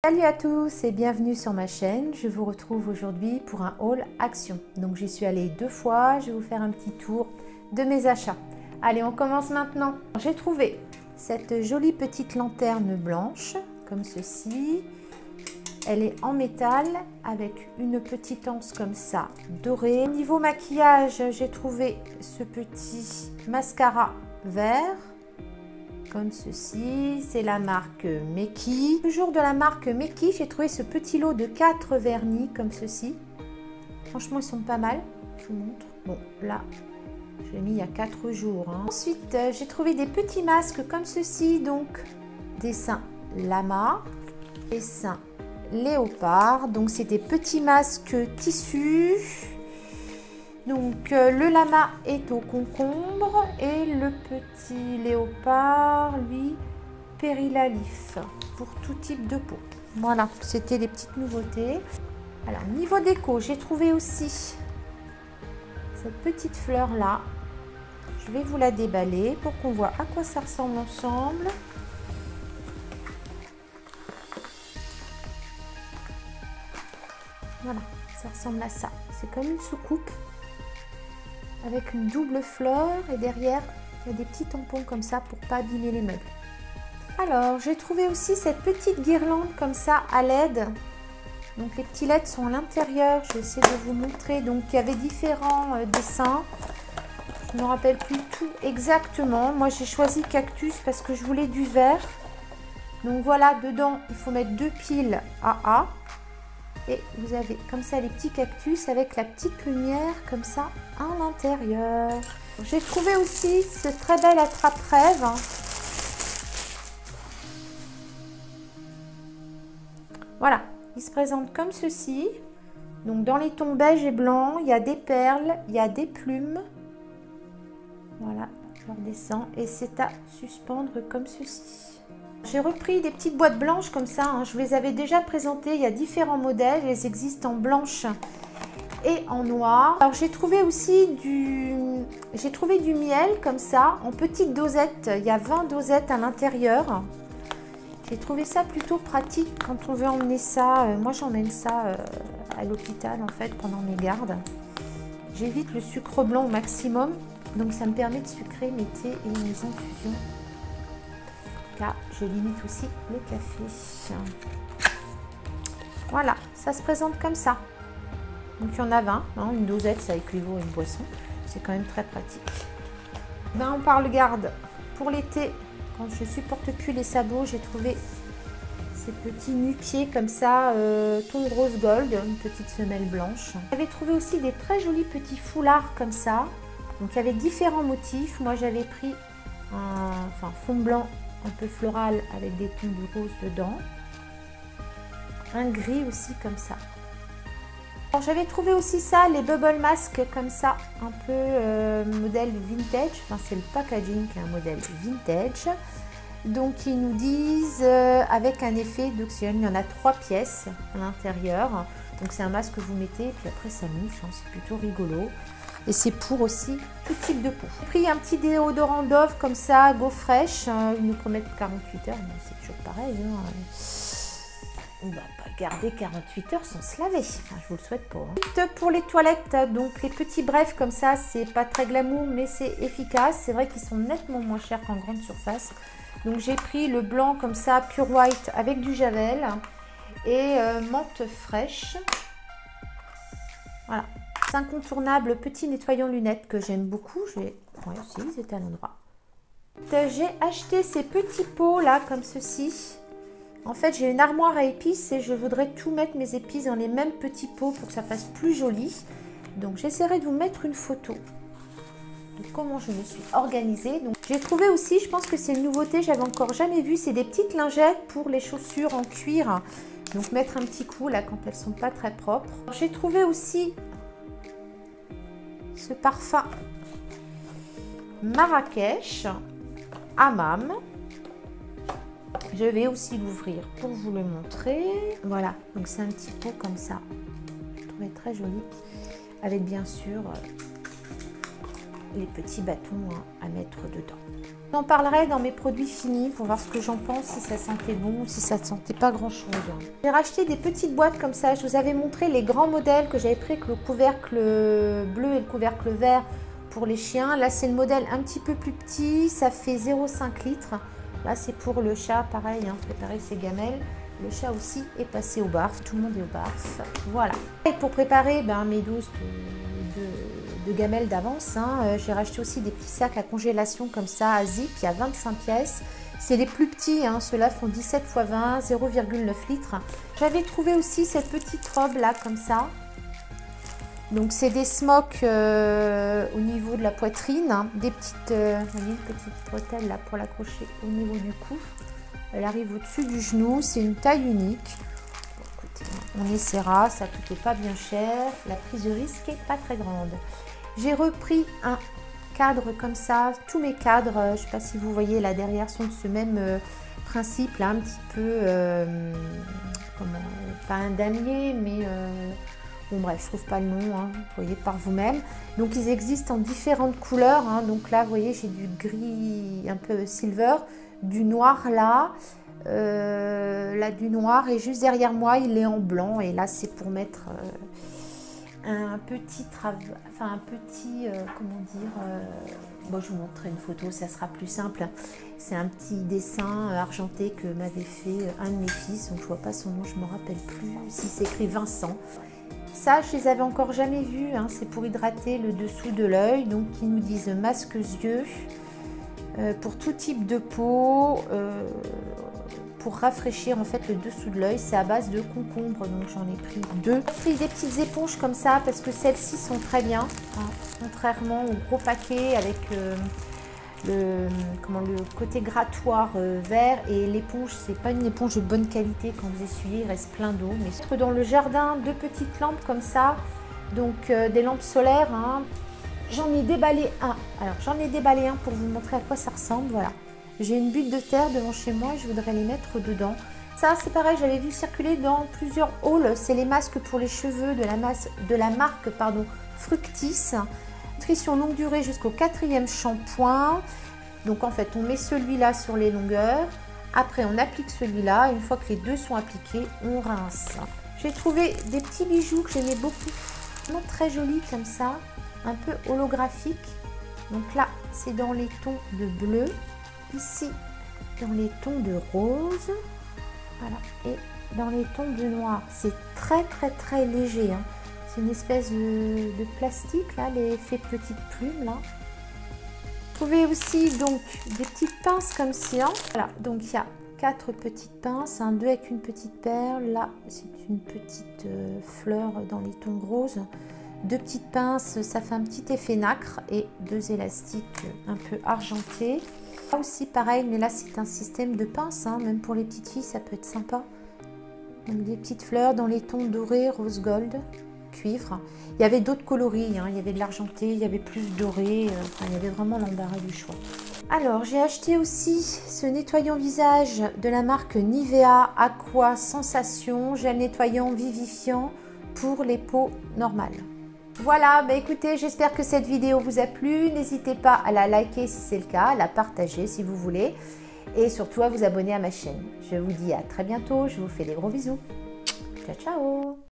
Salut à tous et bienvenue sur ma chaîne. Je vous retrouve aujourd'hui pour un haul action. Donc j'y suis allée 2 fois, je vais vous faire un petit tour de mes achats. Allez, on commence maintenant. J'ai trouvé cette jolie petite lanterne blanche, comme ceci. Elle est en métal avec une petite anse comme ça, dorée. Niveau maquillage, j'ai trouvé ce petit mascara vert. Comme ceci, c'est la marque Meki. Toujours de la marque Meki, j'ai trouvé ce petit lot de 4 vernis comme ceci. Franchement, ils sont pas mal. Je vous montre. Bon, là, je l'ai mis il y a 4 jours. Ensuite, j'ai trouvé des petits masques comme ceci. Donc, dessin lama, dessin léopard. Donc, c'est des petits masques tissus. Donc le lama est au concombre et le petit léopard, lui, périlalif pour tout type de peau. Voilà, c'était les petites nouveautés. Alors niveau déco, j'ai trouvé aussi cette petite fleur là. Je vais vous la déballer pour qu'on voit à quoi ça ressemble ensemble. Voilà, ça ressemble à ça. C'est comme une soucoupe avec une double fleur et derrière il y a des petits tampons comme ça pour pas abîmer les meubles. Alors j'ai trouvé aussi cette petite guirlande comme ça à LED. Donc les petits LED sont à l'intérieur, je vais essayer de vous montrer. Donc il y avait différents dessins, je ne me rappelle plus tout exactement. Moi j'ai choisi cactus parce que je voulais du vert. Donc voilà, dedans il faut mettre 2 piles AA. Et vous avez comme ça les petits cactus avec la petite lumière comme ça à l'intérieur. J'ai trouvé aussi ce très bel attrape-rêve. Voilà, il se présente comme ceci. Donc dans les tons beige et blanc, il y a des perles, il y a des plumes. Voilà, je redescends et c'est à suspendre comme ceci. J'ai repris des petites boîtes blanches comme ça, je vous les avais déjà présentées, il y a différents modèles, elles existent en blanche et en noir. Alors j'ai trouvé aussi du miel comme ça, en petites dosettes, il y a 20 dosettes à l'intérieur. J'ai trouvé ça plutôt pratique quand on veut emmener ça, moi j'emmène ça à l'hôpital en fait pendant mes gardes. J'évite le sucre blanc au maximum, donc ça me permet de sucrer mes thés et mes infusions. Là, je limite aussi le café. Voilà, ça se présente comme ça. Donc il y en a 20, une dosette, ça équivaut à une boisson. C'est quand même très pratique. Ben, on parle garde pour l'été. Quand je supporte plus les sabots, j'ai trouvé ces petits nu-pieds comme ça, ton rose gold, une petite semelle blanche. J'avais trouvé aussi des très jolis petits foulards comme ça. Donc il y avait différents motifs. Moi j'avais pris un fond blanc un peu floral avec des tons de rose dedans, un gris aussi comme ça. Alors j'avais trouvé aussi ça, les bubble masks comme ça, un peu modèle vintage, enfin c'est le packaging qui est un modèle vintage. Donc ils nous disent avec un effet d'oxygène, il y en a 3 pièces à l'intérieur. Donc c'est un masque que vous mettez et puis après ça mousse, c'est plutôt rigolo. Et c'est pour aussi tout type de peau. J'ai pris un petit déodorant Dove comme ça, Go Fresh. Ils nous promettent 48 heures, mais c'est toujours pareil. On ne va pas garder 48 heures sans se laver. Enfin, je vous le souhaite pas. Pour les toilettes, donc les petits brefs comme ça, c'est pas très glamour, mais c'est efficace. C'est vrai qu'ils sont nettement moins chers qu'en grande surface. Donc j'ai pris le blanc comme ça, Pure White avec du javel et menthe fraîche. Voilà. C'est incontournable petit nettoyant lunettes que j'aime beaucoup. Ouais, aussi, ils étaient à l'endroit. J'ai acheté ces petits pots là comme ceci. En fait, j'ai une armoire à épices et je voudrais tout mettre mes épices dans les mêmes petits pots pour que ça fasse plus joli. Donc j'essaierai de vous mettre une photo de comment je me suis organisée. Donc j'ai trouvé aussi, je pense que c'est une nouveauté, j'avais encore jamais vu, c'est des petites lingettes pour les chaussures en cuir. Donc mettre un petit coup là quand elles sont pas très propres. J'ai trouvé aussi ce parfum Marrakech Hammam. Je vais aussi l'ouvrir pour vous le montrer. Voilà, donc c'est un petit pot comme ça. Je trouvais très joli. Avec bien sûr les petits bâtons à mettre dedans. J'en parlerai dans mes produits finis pour voir ce que j'en pense, si ça sentait bon ou si ça ne sentait pas grand chose. J'ai racheté des petites boîtes comme ça. Je vous avais montré les grands modèles que j'avais pris avec le couvercle bleu et le couvercle vert pour les chiens. Là, c'est le modèle un petit peu plus petit. Ça fait 0,5 litres. Là, c'est pour le chat, pareil, hein, préparer ses gamelles. Le chat aussi est passé au barf. Tout le monde est au barf. Voilà. Et pour préparer mes doses de gamelles d'avance, hein, j'ai racheté aussi des petits sacs à congélation comme ça à zip. Il y a 25 pièces. C'est les plus petits, hein, ceux-là font 17 x 20, 0,9 litres. J'avais trouvé aussi cette petite robe là comme ça. Donc c'est des smocks au niveau de la poitrine, hein, des petites, voyez, une petite bretelle là pour l'accrocher au niveau du cou. Elle arrive au-dessus du genou, c'est une taille unique. Bon, écoutez, on essaiera, ça ne coûtait pas bien cher, la prise de risque n'est pas très grande. J'ai repris un cadre comme ça, tous mes cadres, je ne sais pas si vous voyez là derrière, sont de ce même principe là, un petit peu, pas un damier, mais bon bref, je trouve pas le nom, hein, vous voyez par vous-même. Donc ils existent en différentes couleurs, hein, donc là vous voyez j'ai du gris un peu silver, du noir là, du noir, et juste derrière moi il est en blanc, et là c'est pour mettre un petit comment dire, bon, je vous montrerai une photo, ça sera plus simple. C'est un petit dessin argenté que m'avait fait un de mes fils, donc je vois pas son nom, je me rappelle plus, si c'est écrit Vincent. Ça, je les avais encore jamais vus, hein, c'est pour hydrater le dessous de l'œil, donc ils nous disent masque yeux, pour tout type de peau, pour rafraîchir en fait le dessous de l'œil. C'est à base de concombre, donc j'en ai pris 2. J'ai pris des petites éponges comme ça parce que celles-ci sont très bien, hein, contrairement au gros paquet avec le côté grattoir vert, et l'éponge, c'est pas une éponge de bonne qualité. Quand vous essuyez, il reste plein d'eau. Mais dans le jardin, 2 petites lampes comme ça, donc des lampes solaires, hein. J'en ai déballé un. Alors j'en ai déballé un pour vous montrer à quoi ça ressemble. Voilà. J'ai une butte de terre devant chez moi et je voudrais les mettre dedans. Ça, c'est pareil, j'avais vu circuler dans plusieurs hauls. C'est les masques pour les cheveux de la marque Fructis. Nutrition longue durée jusqu'au 4e shampoing. Donc en fait, on met celui-là sur les longueurs. Après, on applique celui-là. Une fois que les deux sont appliqués, on rince. J'ai trouvé des petits bijoux que j'aimais beaucoup. Vraiment très jolis comme ça. Un peu holographique. Donc là, c'est dans les tons de bleu. Ici, dans les tons de rose. Voilà. Et dans les tons de noir. C'est très très très léger, hein. C'est une espèce de plastique, là, l'effet petite plume, là. Vous trouvez aussi donc des petites pinces comme ça. Voilà, donc il y a 4 petites pinces, 2 avec une petite perle. Là, c'est une petite fleur dans les tons roses. 2 petites pinces, ça fait un petit effet nacre, et 2 élastiques un peu argentés. Là aussi pareil, mais là c'est un système de pinces, hein, même pour les petites filles ça peut être sympa. Donc des petites fleurs dans les tons dorés, rose gold, cuivre. Il y avait d'autres coloris, hein, il y avait de l'argenté, il y avait plus doré, enfin, il y avait vraiment l'embarras du choix. Alors j'ai acheté aussi ce nettoyant visage de la marque Nivea Aqua Sensation, gel nettoyant vivifiant pour les peaux normales. Voilà, écoutez, j'espère que cette vidéo vous a plu. N'hésitez pas à la liker si c'est le cas, à la partager si vous voulez, et surtout à vous abonner à ma chaîne. Je vous dis à très bientôt, je vous fais des gros bisous. Ciao, ciao!